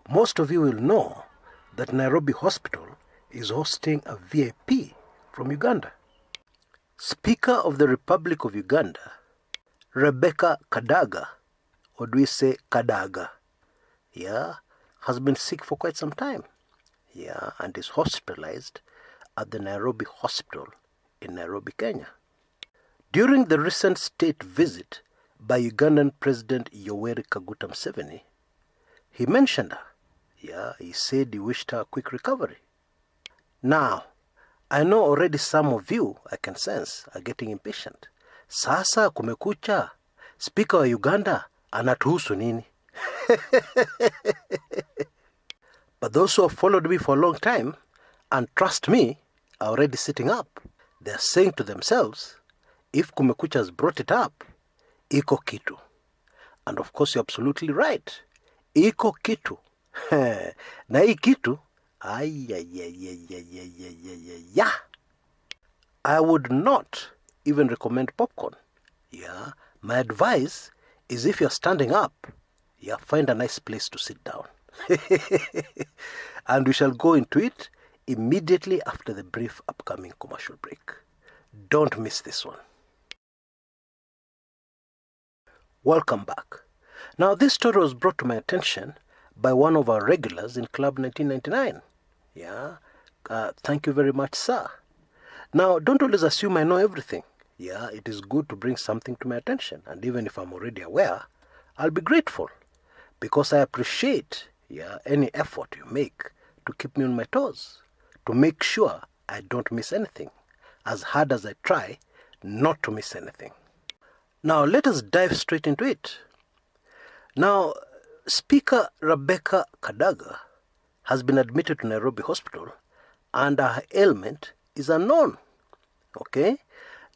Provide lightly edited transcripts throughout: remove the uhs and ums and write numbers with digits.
Most of you will know that Nairobi Hospital is hosting a VIP from Uganda. Speaker of the Republic of Uganda, Rebecca Kadaga, or do we say Kadaga, has been sick for quite some time, and is hospitalized at the Nairobi Hospital in Nairobi, Kenya. During the recent state visit by Ugandan President Yoweri Kaguta Museveni, he mentioned her. He said he wished her a quick recovery. Now, I know already some of you, I can sense, are getting impatient. Sasa Kumekucha, Speaker wa Uganda anatuhusu nini? But those who have followed me for a long time, and trust me, are already sitting up. They are saying to themselves, if Kumekucha has brought it up, iko kitu. And of course, you're absolutely right. Iko kitu. Na hii kitu, I would not even recommend popcorn. My advice is if you're standing up, find a nice place to sit down. And we shall go into it immediately after the brief upcoming commercial break. Don't miss this one. Welcome back. Now, this story was brought to my attention by one of our regulars in Club 1999. Thank you very much, sir. Now, don't always assume I know everything. It is good to bring something to my attention. And even if I'm already aware, I'll be grateful. Because I appreciate any effort you make to keep me on my toes. To make sure I don't miss anything. As hard as I try not to miss anything. Now, let us dive straight into it. Now, Speaker Rebecca Kadaga has been admitted to Nairobi Hospital and her ailment is unknown. Okay?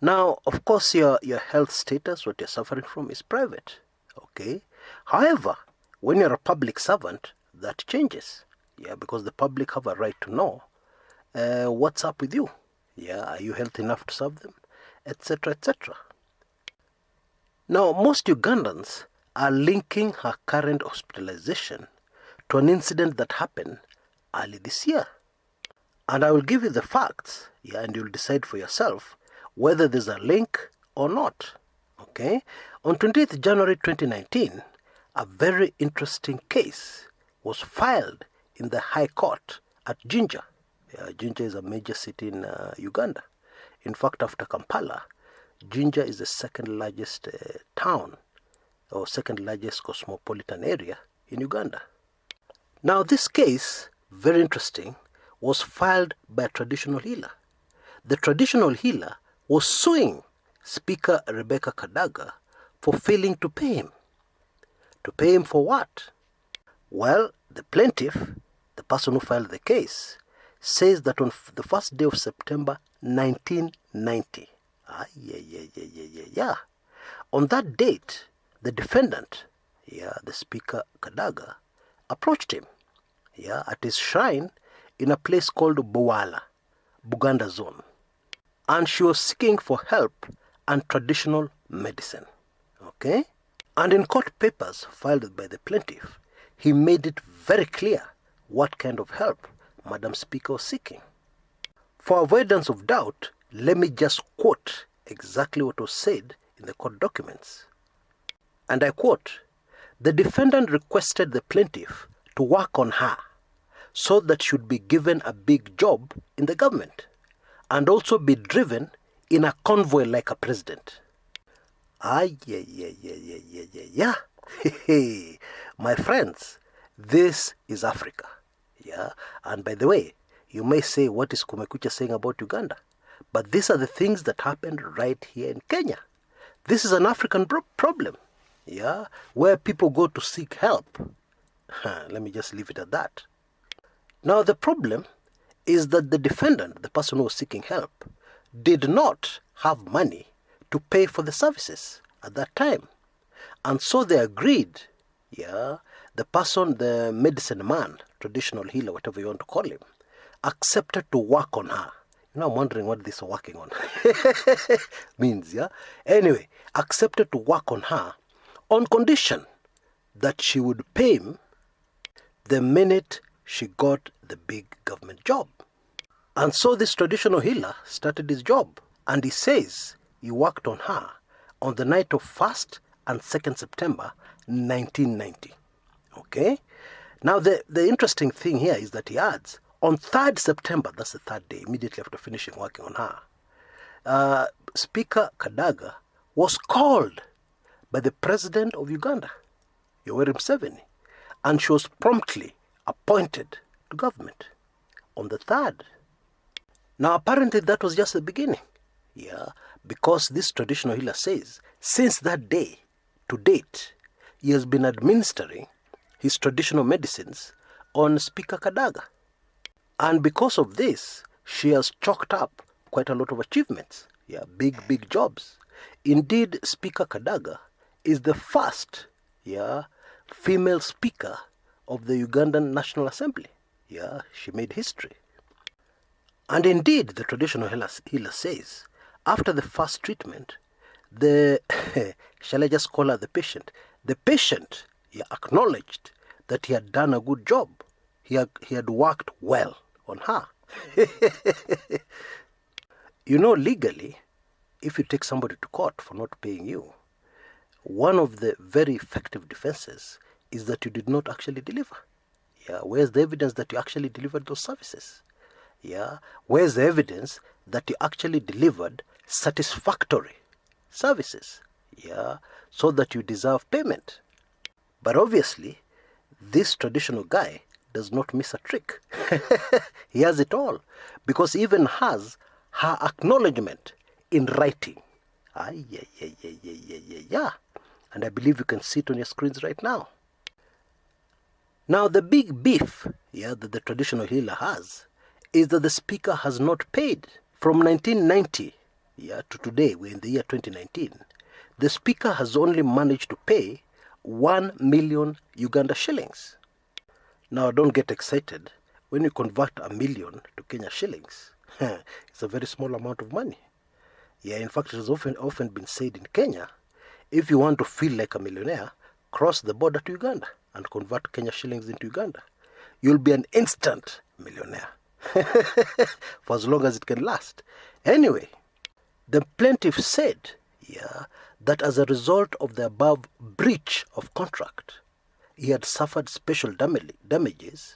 Now, of course, your health status, what you're suffering from, is private. Okay? However, when you're a public servant, that changes. Because the public have a right to know what's up with you. Are you healthy enough to serve them? Etc., etc. Now, most Ugandans are linking her current hospitalization to an incident that happened early this year. And I will give you the facts, and you'll decide for yourself whether there's a link or not. Okay? On 20th January 2019, a very interesting case was filed in the High Court at Jinja. Jinja is a major city in Uganda. In fact, after Kampala, Jinja is the second largest town or second largest cosmopolitan area in Uganda. Now, this case, very interesting, was filed by a traditional healer. The traditional healer was suing Speaker Rebecca Kadaga for failing to pay him. To pay him for what? Well, the plaintiff, the person who filed the case, says that on the first day of September 1990, on that date, the defendant, the Speaker Kadaga, approached him, at his shrine in a place called Bwala, Buganda Zone. And she was seeking for help and traditional medicine. Okay? And in court papers filed by the plaintiff, he made it very clear what kind of help Madam Speaker was seeking. For avoidance of doubt, let me just quote exactly what was said in the court documents. And I quote, "The defendant requested the plaintiff to work on her so that she would be given a big job in the government and also be driven in a convoy like a president." My friends, this is Africa. And by the way, you may say, what is Kumekucha saying about Uganda? But these are the things that happened right here in Kenya. This is an African problem, where people go to seek help. Let me just leave it at that. Now, the problem is that the defendant, the person who was seeking help, did not have money to pay for the services at that time. And so they agreed, the person, the medicine man, traditional healer, whatever you want to call him, accepted to work on her. I'm wondering what this working on means, Anyway, accepted to work on her on condition that she would pay him the minute she got the big government job. And so this traditional healer started his job. And he says he worked on her on the night of 1st and 2nd September 1990. Okay? Now the interesting thing here is that he adds, on 3rd September, that's the third day, immediately after finishing working on her, Speaker Kadaga was called by the President of Uganda, Yoweri Museveni, and she was promptly appointed to government on the 3rd. Now apparently that was just the beginning, because this traditional healer says, since that day to date, he has been administering his traditional medicines on Speaker Kadaga. And because of this, she has chalked up quite a lot of achievements, big jobs. Indeed, Speaker Kadaga is the first female speaker of the Ugandan National Assembly. She made history. And indeed, the traditional healer says, after the first treatment, shall I just call her the patient? The patient acknowledged that he had done a good job. He had worked well on her. Legally, if you take somebody to court for not paying you, one of the very effective defenses is that you did not actually deliver. Where's the evidence that you actually delivered those services? Where's the evidence that you actually delivered satisfactory services? So that you deserve payment. But obviously, this traditional guy does not miss a trick. He has it all, because he even has her acknowledgement in writing. And I believe you can see it on your screens right now. Now the big beef that the traditional healer has is that the speaker has not paid. From 1990 to today, we're in the year 2019, the speaker has only managed to pay 1 million Uganda shillings. Now don't get excited. When you convert 1 million to Kenya shillings, it's a very small amount of money. In fact, it has often been said in Kenya, if you want to feel like a millionaire, cross the border to Uganda and convert Kenya shillings into Uganda. You'll be an instant millionaire for as long as it can last. Anyway, the plaintiff said that as a result of the above breach of contract, he had suffered special damages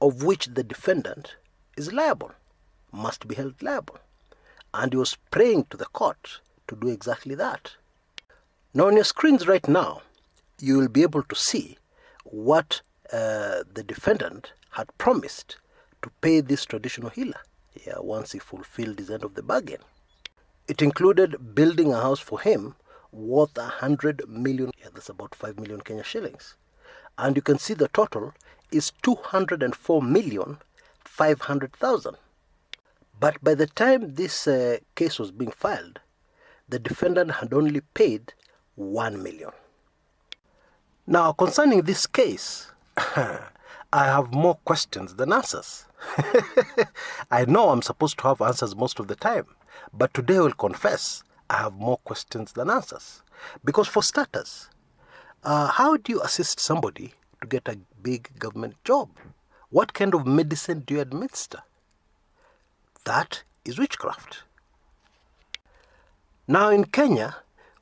of which the defendant is liable, must be held liable. And he was praying to the court to do exactly that. Now on your screens right now, you will be able to see what the defendant had promised to pay this traditional healer once he fulfilled his end of the bargain. It included building a house for him worth 100 million, that's about 5 million Kenya shillings. And you can see the total is 204,500,000. But by the time this case was being filed, the defendant had only paid 1 million. Now, concerning this case, I have more questions than answers. I know I'm supposed to have answers most of the time, but today I will confess I have more questions than answers. Because for starters, how do you assist somebody to get a big government job? What kind of medicine do you administer? That is witchcraft. Now in Kenya,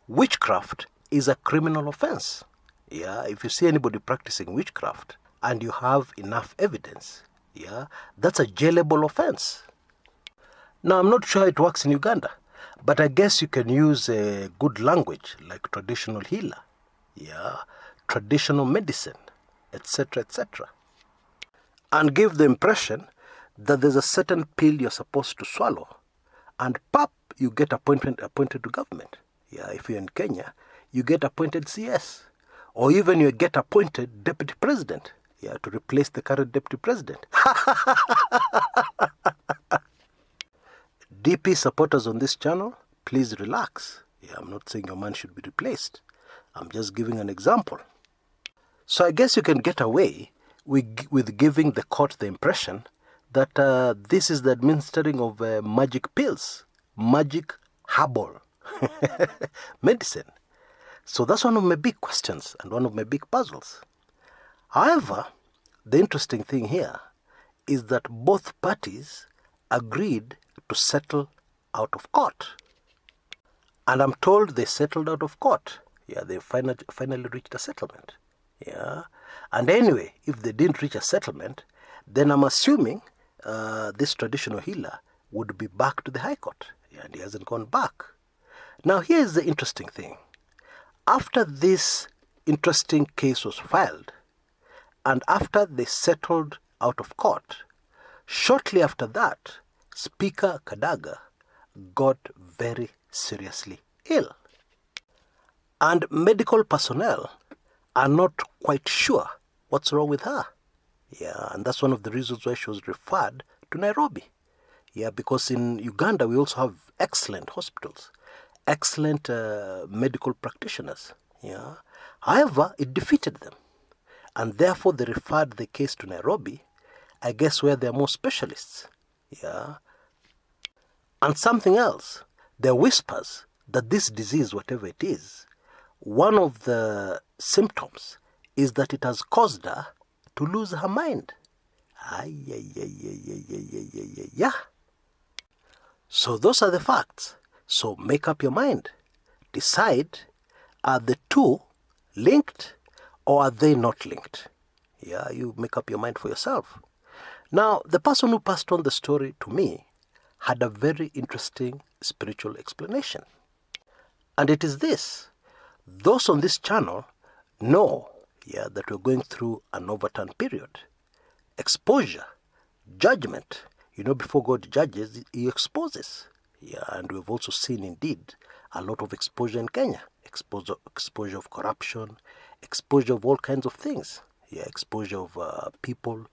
witchcraft is a criminal offense. If you see anybody practicing witchcraft and you have enough evidence, that's a jailable offense. Now I'm not sure how it works in Uganda, but I guess you can use good language like traditional healer, traditional medicine, etc., etc. And give the impression that there's a certain pill you're supposed to swallow, and pop, you get appointed to government. If you're in Kenya, you get appointed CS, or even you get appointed deputy president, to replace the current deputy president. DP supporters on this channel, please relax. I'm not saying your man should be replaced. I'm just giving an example. So I guess you can get away with giving the court the impression that this is the administering of magic pills, magic herbal medicine. So that's one of my big questions and one of my big puzzles. However, the interesting thing here is that both parties agreed to settle out of court. And I'm told they settled out of court. Yeah, they finally reached a settlement. Yeah. And anyway, if they didn't reach a settlement, then I'm assuming this traditional healer would be back to the High Court. Yeah, and he hasn't gone back. Now, here's the interesting thing. After this interesting case was filed, and after they settled out of court, shortly after that, Speaker Kadaga got very seriously ill. And medical personnel are not quite sure what's wrong with her. Yeah, and that's one of the reasons why she was referred to Nairobi. Yeah, because in Uganda we also have excellent hospitals, excellent medical practitioners. Yeah. However, it defeated them. And therefore they referred the case to Nairobi, I guess where there are more specialists. Yeah. And something else, there are whispers that this disease, whatever it is, one of the symptoms is that it has caused her to lose her mind. Yeah. So those are the facts. So make up your mind. Decide, are the two linked or are they not linked? Yeah, you make up your mind for yourself. Now, the person who passed on the story to me had a very interesting spiritual explanation. And it is this. Those on this channel know, that we're going through an overturn period. Exposure, judgment. Before God judges, he exposes. Yeah, and we've also seen indeed a lot of exposure in Kenya. Exposure of corruption, exposure of all kinds of things. Yeah, exposure of people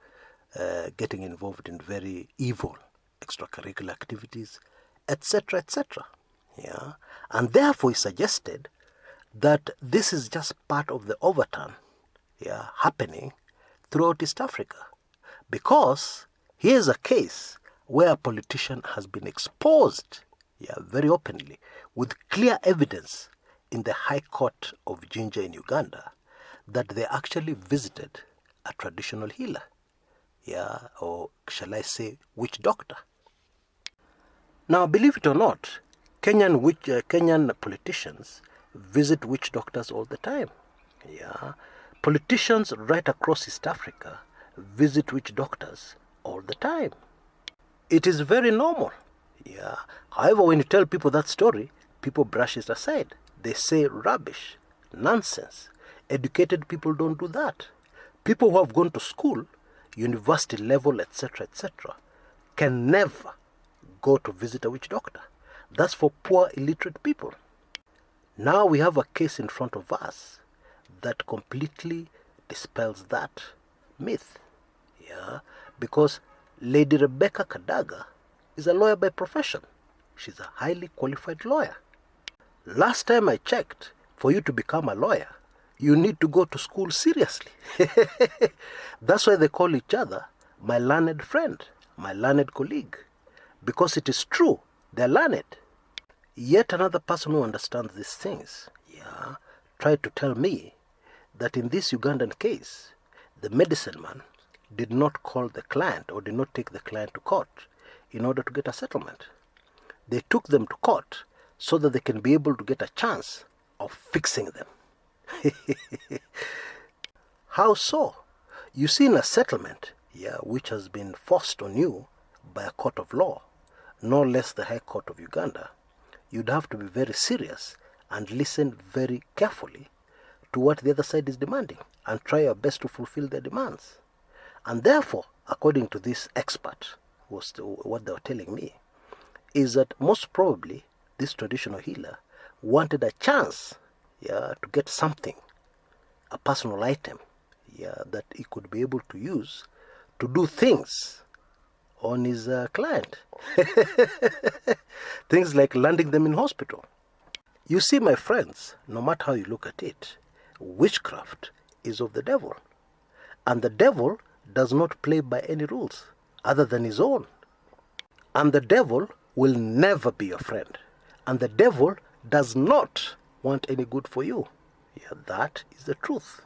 getting involved in very evil extracurricular activities, etc., etc. Yeah, and therefore he suggested that this is just part of the overturn, happening throughout East Africa, because here's a case where a politician has been exposed, very openly, with clear evidence in the High Court of Jinja in Uganda that they actually visited a traditional healer, or shall I say, witch doctor. Now, believe it or not, Kenyan politicians visit witch doctors all the time. Yeah, politicians right across East Africa visit witch doctors all the time. It is very normal. Yeah. However, when you tell people that story, people brush it aside. They say rubbish, nonsense. Educated people don't do that. People who have gone to school, university level, etc., etc., can never go to visit a witch doctor. That's for poor, illiterate people. Now we have a case in front of us that completely dispels that myth. Yeah, because Lady Rebecca Kadaga is a lawyer by profession. She's a highly qualified lawyer. Last time I checked, for you to become a lawyer, you need to go to school seriously. That's why they call each other my learned friend, my learned colleague. Because it is true, they're learned. Yet another person who understands these things, tried to tell me that in this Ugandan case, the medicine man did not call the client or did not take the client to court in order to get a settlement. They took them to court so that they can be able to get a chance of fixing them. How so? You see, in a settlement, which has been forced on you by a court of law, no less the High Court of Uganda, you'd have to be very serious and listen very carefully to what the other side is demanding and try your best to fulfill their demands. And therefore, according to this expert, what they were telling me, is that most probably this traditional healer wanted a chance to get something, a personal item, that he could be able to use to do things on his client. Things like landing them in hospital. You see, my friends, no matter how you look at it, witchcraft is of the devil. And the devil does not play by any rules other than his own. And the devil will never be your friend. And the devil does not want any good for you. That is the truth.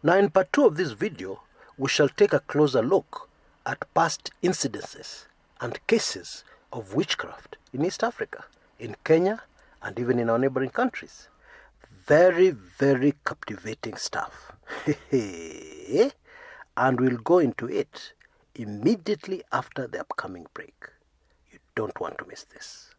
Now, in part 2 of this video, we shall take a closer look at past incidences and cases of witchcraft in East Africa, in Kenya, and even in our neighboring countries. Very, very captivating stuff. And we'll go into it immediately after the upcoming break. You don't want to miss this.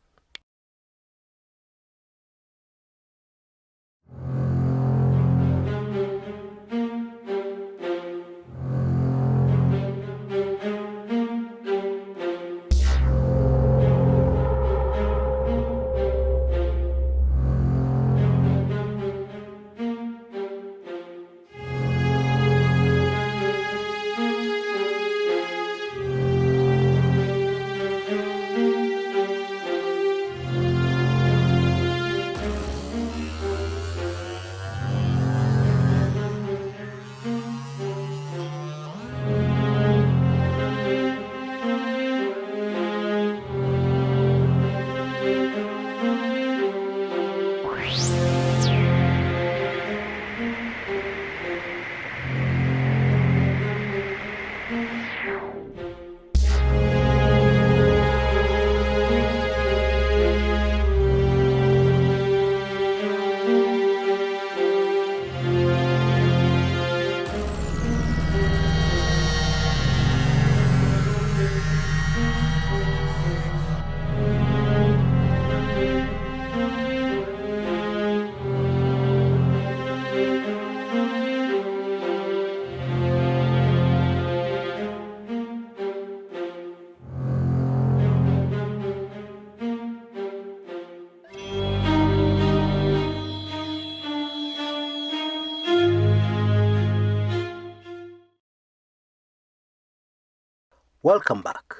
Welcome back.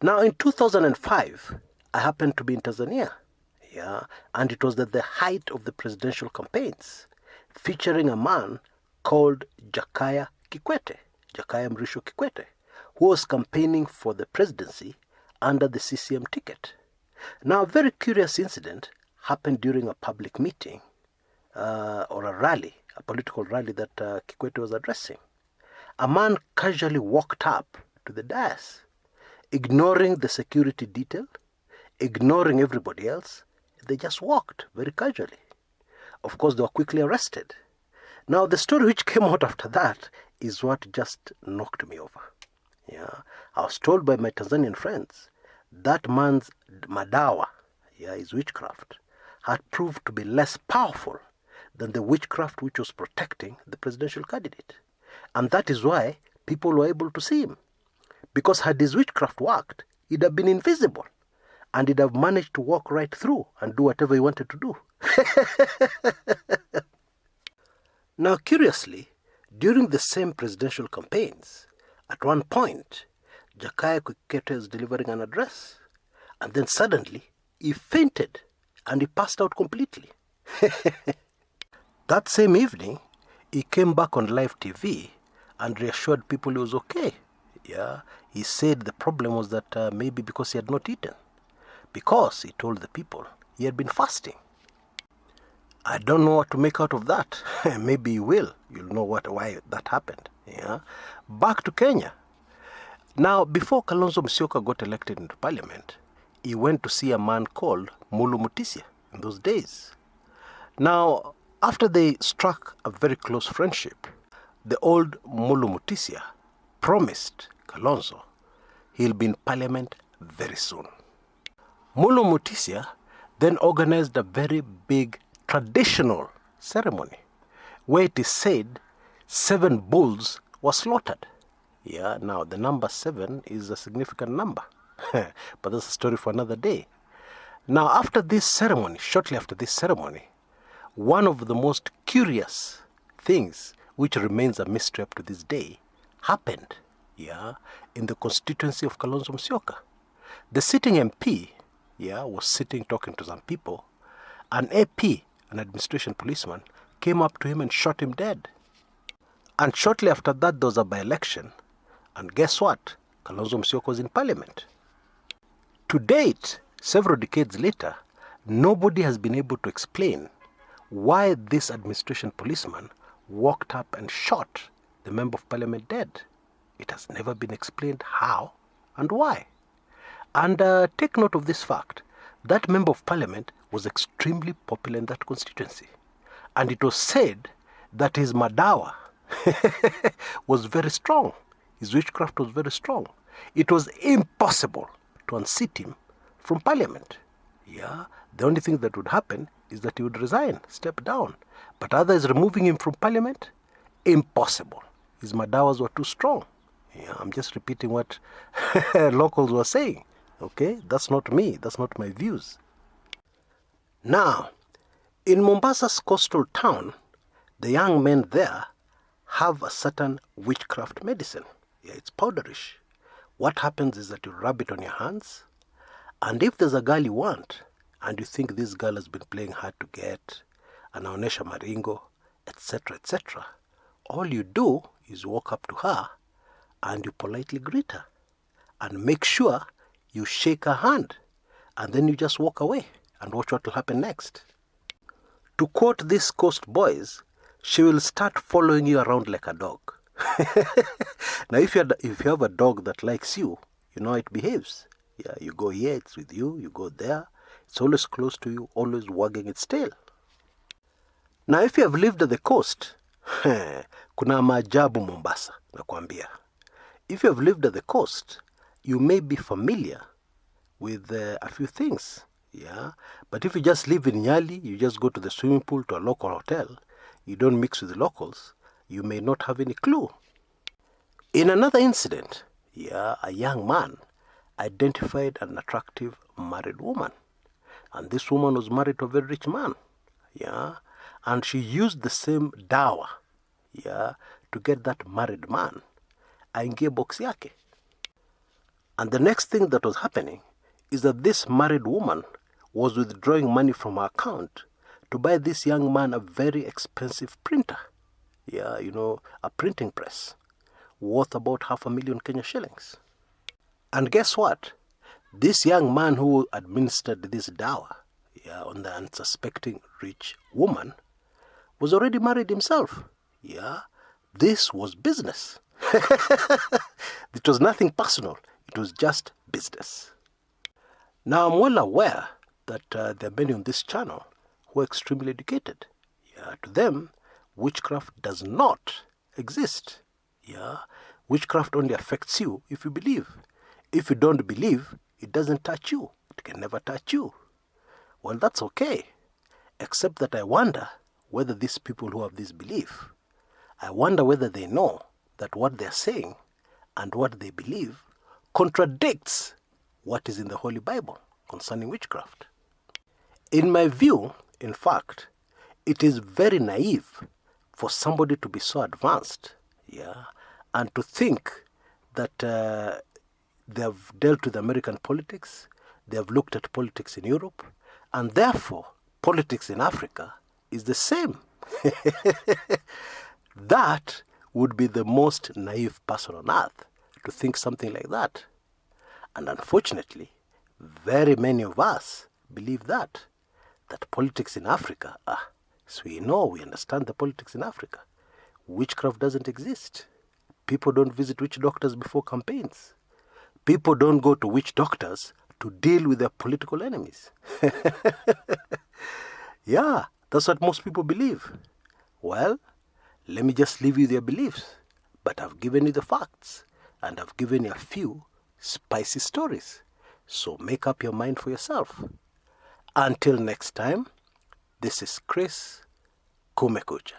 Now, in 2005, I happened to be in Tanzania. And it was at the height of the presidential campaigns, featuring a man called Jakaya Mrisho Kikwete, who was campaigning for the presidency under the CCM ticket. Now, a very curious incident happened during a public meeting, or a rally, a political rally that Kikwete was addressing. A man casually walked up to the dais, ignoring the security detail, ignoring everybody else. They just walked very casually. Of course, they were quickly arrested. Now, the story which came out after that is what just knocked me over. I was told by my Tanzanian friends that man's madawa, his witchcraft, had proved to be less powerful than the witchcraft which was protecting the presidential candidate. And that is why people were able to see him. Because had his witchcraft worked, he'd have been invisible. And he'd have managed to walk right through and do whatever he wanted to do. Now, curiously, during the same presidential campaigns, at one point, Jakaya Kikwete is delivering an address. And then suddenly, he fainted and he passed out completely. That same evening, he came back on live TV and reassured people he was okay. He said the problem was that maybe because he had not eaten. Because, he told the people, he had been fasting. I don't know what to make out of that. Maybe you will. You'll know why that happened. Back to Kenya. Now, before Kalonzo Musyoka got elected into parliament, he went to see a man called Mulu Mutisia in those days. Now, after they struck a very close friendship, the old Mulu Mutisia promised Kalonzo he'll be in parliament very soon. Mulu Mutisia then organized a very big traditional ceremony where it is said 7 bulls were slaughtered. Now the number 7 is a significant number, but that's a story for another day. Now after this ceremony, shortly after this ceremony, one of the most curious things which remains a mystery up to this day happened in the constituency of Kalonzo Musyoka. The sitting MP was sitting talking to some people. An AP, an administration policeman, came up to him and shot him dead. And shortly after that, there was a by-election. And guess what? Kalonzo Musyoka was in parliament. To date, several decades later, nobody has been able to explain why this administration policeman walked up and shot the Member of Parliament dead. It has never been explained how and why. And take note of this fact. That Member of Parliament was extremely popular in that constituency. And it was said that his madawa was very strong. His witchcraft was very strong. It was impossible to unseat him from Parliament. Yeah, the only thing that would happen is that he would resign, step down. But others removing him from Parliament, impossible. His madawas were too strong. Yeah, I'm just repeating what locals were saying. Okay, that's not me. That's not my views. Now, in Mombasa's coastal town, the young men there have a certain witchcraft medicine. Yeah, it's powderish. What happens is that you rub it on your hands, and if there's a girl you want, and you think this girl has been playing hard to get, anaonesha maringo, etc., etc., all you do is walk up to her and you politely greet her and make sure you shake her hand, and then you just walk away and watch what will happen next. To quote these coast boys, she will start following you around like a dog. Now, if you have a dog that likes you, you know it behaves. Yeah, you go here, it's with you. You go there, it's always close to you, always wagging its tail. Now, if you have lived at the coast, kuna maajabu Mombasa, nakwambia. If you have lived at the coast, you may be familiar with a few things. Yeah, but if you just live in Nyali, you just go to the swimming pool, to a local hotel, you don't mix with the locals, you may not have any clue. In another incident, yeah, a young man identified an attractive married woman. And this woman was married to a very rich man. Yeah, and she used the same dawa, yeah, to get that married man aingie box yake. And the next thing that was happening is that this married woman was withdrawing money from her account to buy this young man a very expensive printer. Yeah, you know, a printing press worth about 500,000 Kenya shillings. And guess what? This young man who administered this dawa, yeah, on the unsuspecting rich woman was already married himself. Yeah, this was business. It was nothing personal. It was just business. Now, I'm well aware that there are many on this channel who are extremely educated. Yeah, to them, witchcraft does not exist. Yeah, witchcraft only affects you if you believe. If you don't believe, it doesn't touch you. It can never touch you. Well, that's okay. Except that I wonder whether these people who have this belief, I wonder whether they know that what they're saying and what they believe contradicts what is in the Holy Bible concerning witchcraft. In my view, in fact, it is very naive for somebody to be so advanced, yeah, and to think that they have dealt with American politics, they have looked at politics in Europe, and therefore politics in Africa is the same. That would be the most naive person on earth to think something like that. And unfortunately, very many of us believe that politics in Africa, so we understand the politics in Africa. Witchcraft doesn't exist. People don't visit witch doctors before campaigns. People don't go to witch doctors to deal with their political enemies. Yeah, that's what most people believe. Well, let me just leave you their beliefs. But I've given you the facts, and I've given you a few spicy stories. So make up your mind for yourself. Until next time, this is Chris Kumekucha.